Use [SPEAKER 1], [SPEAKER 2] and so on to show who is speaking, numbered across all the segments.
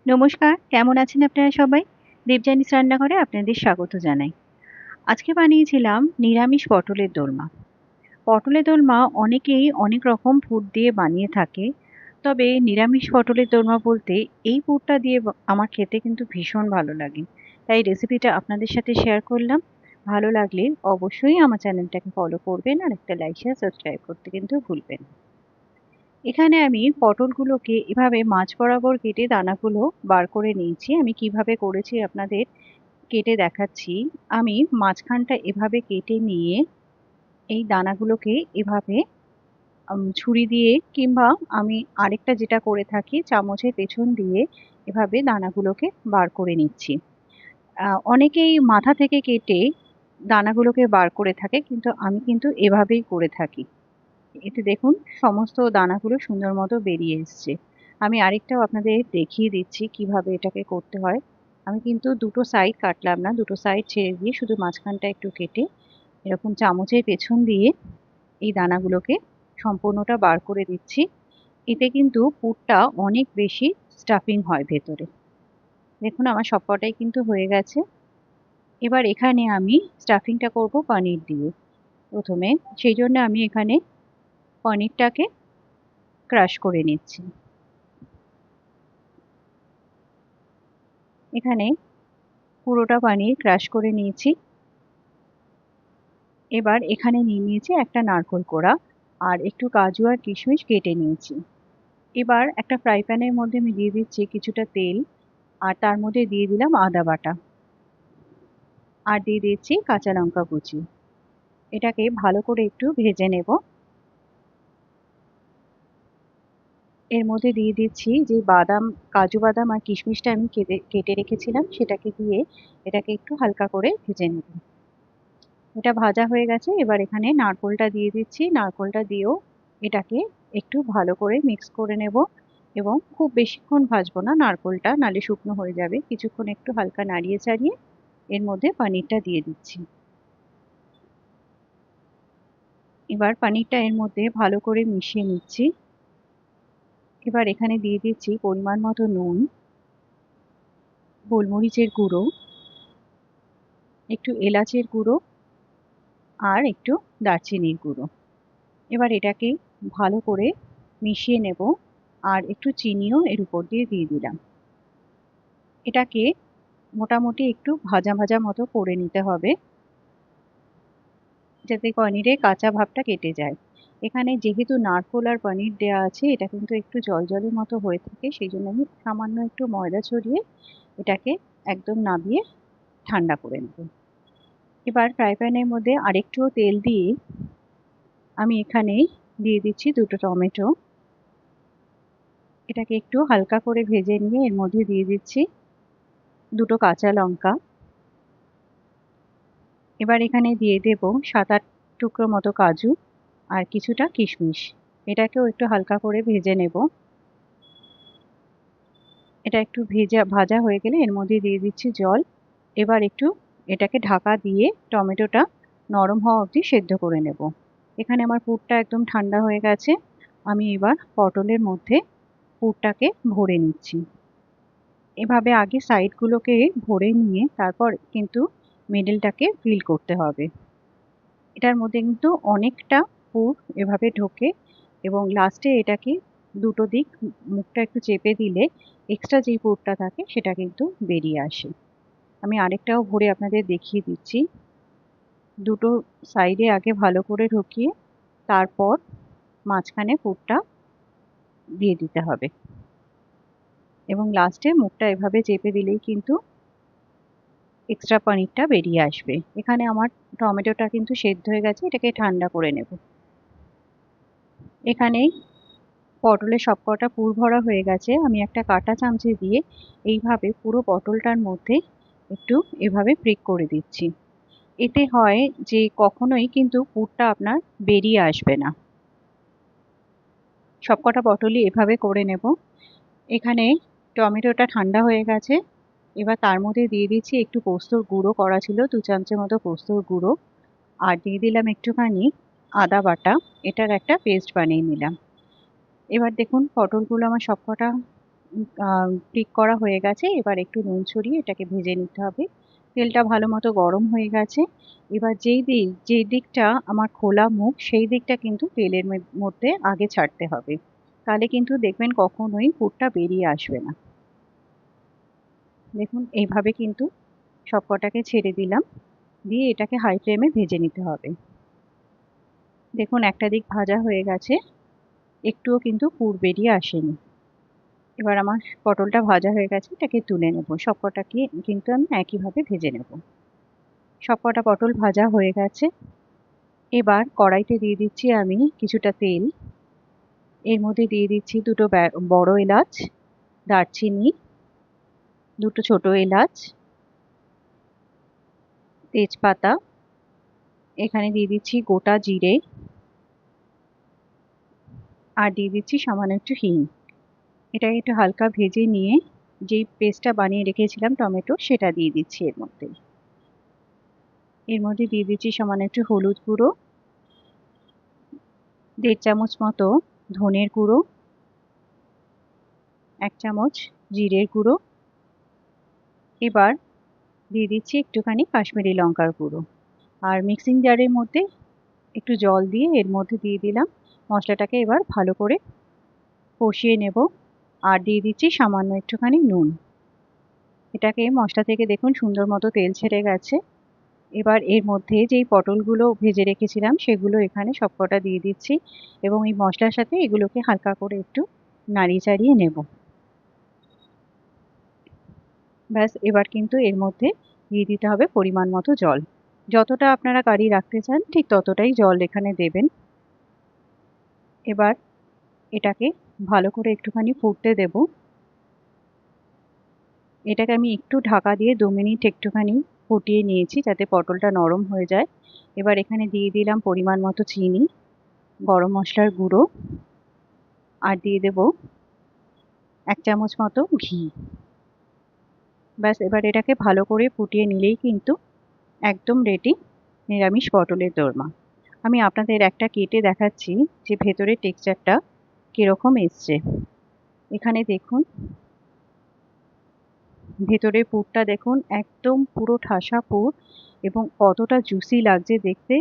[SPEAKER 1] নমস্কার, কেমন আছেন আপনারা সবাই? দেবযানীস রান্নাঘরে আপনাদের স্বাগত জানাই। আজকে বানিয়েছিলাম নিরামিষ পটলের দোলমা। পটলের দোলমা অনেকেই অনেক রকম পুর দিয়ে বানিয়ে থাকে। তবে নিরামিষ পটলের দোলমা বলতে এই পুরটা দিয়ে আমার খেতে কিন্তু ভীষণ ভালো লাগে। তাই রেসিপিটা আপনাদের সাথে শেয়ার করলাম। ভালো লাগলে অবশ্যই আমার চ্যানেলটাকে ফলো করবেন আর একটা লাইক শেয়ার সাবস্ক্রাইব করতে কিন্তু ভুলবেন না। এখানে আমি পটলগুলোকে এভাবে মাঝ বরাবর কেটে দানাগুলো বার করে নিয়েছি। আমি কিভাবে করেছি আপনাদের কেটে দেখাচ্ছি। আমি মাঝখানটা এভাবে কেটে নিয়ে এই দানাগুলোকে এভাবে ছুরি দিয়ে কিংবা আমি আরেকটা যেটা করে থাকি চামচের পেছন দিয়ে এভাবে দানাগুলোকে বার করে নিচ্ছি। অনেকেই মাথা থেকে কেটে দানাগুলোকে বার করে থাকে, কিন্তু আমি কিন্তু এভাবেই করে থাকি। এতে দেখুন সমস্ত দানাগুলো সুন্দর মতো বেরিয়ে এসছে। আমি আরেকটাও আপনাদের দেখিয়ে দিচ্ছি কিভাবে এটাকে করতে হয়। আমি কিন্তু দুটো সাইড কাটলাম না, দুটো সাইড ছেড়ে দিয়ে শুধু মাঝখানটা একটু কেটে এরকম চামচের পেছন দিয়ে এই দানাগুলোকে সম্পূর্ণটা বার করে দিচ্ছি। এতে কিন্তু পুরটা অনেক বেশি স্টাফিং হয় ভেতরে। দেখুন আমার সবকটাই কিন্তু হয়ে গেছে। এবার এখানে আমি স্টাফিংটা করব পনির দিয়ে। প্রথমে সেই জন্য আমি এখানে পনিরটাকে ক্রাশ করে নিচ্ছি। এখানে পুরোটা পনির ক্রাশ করে নিয়েছি। এবার এখানে নিয়ে নিয়েছি একটা নারকোল কোড়া আর একটু কাজু আর কিশমিশ কেটে নিয়েছি। এবার একটা ফ্রাই প্যানের মধ্যে আমি দিয়ে দিচ্ছি কিছুটা তেল, আর তার মধ্যে দিয়ে দিলাম আদা বাটা, আর দিয়ে দিচ্ছি কাঁচা লঙ্কা কুচি। এটাকে ভালো করে একটু ভেজে নেব। এর মধ্যে দিয়ে দিচ্ছি যে বাদাম, কাজু বাদাম আর কিশমিশটা আমি কেটে কেটে রেখেছিলাম, সেটাকে দিয়ে এটাকে একটু হালকা করে ভেজে নেব। এটা ভাজা হয়ে গেছে। এবার এখানে নারকোলটা দিয়ে দিচ্ছি। নারকোলটা দিয়েও এটাকে একটু ভালো করে মিক্স করে নেব, এবং খুব বেশিক্ষণ ভাজবো না নারকোলটা, নালে শুকনো হয়ে যাবে। কিছুক্ষণ একটু হালকা নাড়িয়ে চাড়িয়ে এর মধ্যে পনিরটা দিয়ে দিচ্ছি। এবার পনিরটা এর মধ্যে ভালো করে মিশিয়ে নিচ্ছি। এবার এখানে দিয়ে দিচ্ছি পরিমাণ মতো নুন, গোলমরিচের গুঁড়ো, একটু এলাচের গুঁড়ো, আর একটু দারচিনির গুঁড়ো। এবার এটাকে ভালো করে মিশিয়ে নেব, আর একটু চিনিও এর উপর দিয়ে দিয়ে দিলাম। এটাকে মোটামুটি একটু ভাজা ভাজা মতো করে নিতে হবে, যাতে পনিরের কাঁচা ভাবটা কেটে যায়। এখানে যেহেতু নারকোল আর পনির দেওয়া আছে, এটা কিন্তু একটু জল জলের মতো হয়ে থাকে, সেই জন্য আমি সামান্য একটু ময়দা ছড়িয়ে এটাকে একদম নামিয়ে ঠান্ডা করে নেব। এবার ফ্রাই প্যানের মধ্যে আরেকটুও তেল দিয়ে আমি এখানে দিয়ে দিচ্ছি দুটো টমেটো। এটাকে একটু হালকা করে ভেজে নিয়ে এর মধ্যে দিয়ে দিচ্ছি দুটো কাঁচা লঙ্কা। এবার এখানে দিয়ে দেব 7-8 টুকরো মতো কাজু আর কিছুটা কিশমিশ। এটাকেও একটু হালকা করে ভেজে নেব। এটা একটু ভাজা হয়ে গেলে এর মধ্যে দিয়ে দিচ্ছি জল। এবার একটু এটাকে ঢাকা দিয়ে টমেটোটা নরম হওয়া অবধি সেদ্ধ করে নেব। এখানে আমার পুরটা একদম ঠান্ডা হয়ে গেছে। আমি এবার পটলের মধ্যে পুরটাকে ভরে নিচ্ছি। এভাবে আগে সাইডগুলোকে ভরে নিয়ে তারপর কিন্তু মিডলটাকে ফিল করতে হবে। এটার মধ্যে কিন্তু অনেকটা পুর এভাবে ঢোকে, এবং লাস্টে এটাকে দুটো দিক মুখটা একটু চেপে দিলে এক্সট্রা যেই পুরটা থাকে সেটা কিন্তু বেরিয়ে আসে। আমি আরেকটাও ভরে আপনাদের দেখিয়ে দিচ্ছি। দুটো সাইডে আগে ভালো করে ঢুকিয়ে তারপর মাঝখানে পুরটা দিয়ে দিতে হবে, এবং লাস্টে মুখটা এভাবে চেপে দিলেই কিন্তু এক্সট্রা পনিরটা বেরিয়ে আসবে। এখানে আমার টমেটোটা কিন্তু সেদ্ধ হয়ে গেছে, এটাকে ঠান্ডা করে নেব। এখানে পটলের সবকটা পুর ভরা হয়ে গেছে। আমি একটা কাঁটা চামচে দিয়ে এইভাবে পুরো পটলটার মধ্যে একটু এভাবে প্রিক করে দিচ্ছি। এতে হয় যে কখনোই কিন্তু পুরটা আপনার বেরিয়ে আসবে না। সবকটা পটলই এভাবে করে নেব। এখানে টমেটোটা ঠান্ডা হয়ে গেছে। এবার তার মধ্যে দিয়ে দিচ্ছি একটু পোস্তর গুঁড়ো করা ছিল, 2 চামচের মতো পোস্তর গুঁড়ো, আর দিয়ে দিলাম একটুখানি আদা বাটা। এটার একটা পেস্ট বানিয়ে নিলাম। এবার দেখুন পটলগুলো আমার সবকটা পিক করা হয়ে গেছে। এবার একটু নুন ছড়িয়ে এটাকে ভেজে নিতে হবে। তেলটা ভালো মতো গরম হয়ে গেছে। এবার যেই দিকটা আমার খোলা মুখ সেই দিকটা কিন্তু তেলের মধ্যে আগে ছাড়তে হবে। তাহলে কিন্তু দেখবেন কখনোই পুরটা বেরিয়ে আসবে না। দেখুন এইভাবে কিন্তু সবকটাকে ছেড়ে দিলাম। দিয়ে এটাকে হাই ফ্লেমে ভেজে নিতে হবে। দেখুন একটা দিক ভাজা হয়ে গেছে, একটুও কিন্তু পুর বেরিয়ে আসেনি। এবার আমার পটলটা ভাজা হয়ে গেছে, এটাকে তুলে নেব। সবকটাকে কিন্তু আমি একইভাবে ভেজে নেব। সবকটা পটল ভাজা হয়ে গেছে। এবার কড়াইতে দিয়ে দিচ্ছি আমি কিছুটা তেল। এর মধ্যে দিয়ে দিচ্ছি দুটো বড় এলাচ, দারচিনি, দুটো ছোট এলাচ, তেজপাতা, এখানে দিয়ে দিচ্ছি গোটা জিরে, আর দিয়ে দিচ্ছি সামান্য একটু হিং। এটাকে একটু হালকা ভেজে নিয়ে যেই পেস্টটা বানিয়ে রেখেছিলাম টমেটো, সেটা দিয়ে দিচ্ছি এর মধ্যে। এর মধ্যে দিয়ে দিচ্ছি সামান্য একটু হলুদ গুঁড়ো, 1.5 চামচ মতো ধনের গুঁড়ো, 1 চামচ জিরের গুঁড়ো। এবার দিয়ে দিচ্ছি একটুখানি কাশ্মীরি লঙ্কার গুঁড়ো। আর মিক্সিং জারের মধ্যে একটু জল দিয়ে এর মধ্যে দিয়ে দিলাম। মশলাটাকে এবার ভালো করে কষিয়ে নেব। আর দিয়ে দিচ্ছি সামান্য একটুখানি নুন। এটাকে মশলা থেকে দেখুন সুন্দর মতো তেল ছেড়ে গেছে। এবার এর মধ্যে যেই পটলগুলো ভেজে রেখেছিলাম সেগুলো এখানে সবকটা দিয়ে দিচ্ছি এবং এই মশলার সাথে এগুলোকে হালকা করে একটু নাড়িয়ে চাড়িয়ে নেব। ব্যাস এবার কিন্তু এর মধ্যে দিয়ে দিতে হবে পরিমাণ মতো জল। যতটা আপনারা কারি রাখতে চান ঠিক ততটাই জল এখানে দেবেন। এবার এটাকে ভালো করে একটুখানি ফুটতে দেব। এটাকে আমি একটু ঢাকা দিয়ে 2 মিনিট একটুখানি ফুটিয়ে নিয়েছি যাতে পটলটা নরম হয়ে যায়। এবার এখানে দিয়ে দিলাম পরিমাণ মতো চিনি, গরম মশলার গুঁড়ো, আর দিয়ে দেব 1 চামচ মতো ঘি। ব্যাস এবার এটাকে ভালো করে ফুটিয়ে নিলেই কিন্তু একদম রেডি নিরামিষ পটলের দোরমা। আমি আপনাদের একটা কেটে দেখাচ্ছি যে ভেতরের টেক্সচারটা কিরকম এসছে। এখানে দেখুন ভেতরের পুরটা দেখুন একদম পুরো ঠাসা পুর এবং কতটা জুসি লাগছে দেখতে।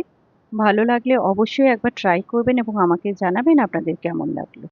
[SPEAKER 1] ভালো লাগলে অবশ্যই একবার ট্রাই করবেন এবং আমাকে জানাবেন আপনাদের কেমন লাগলো।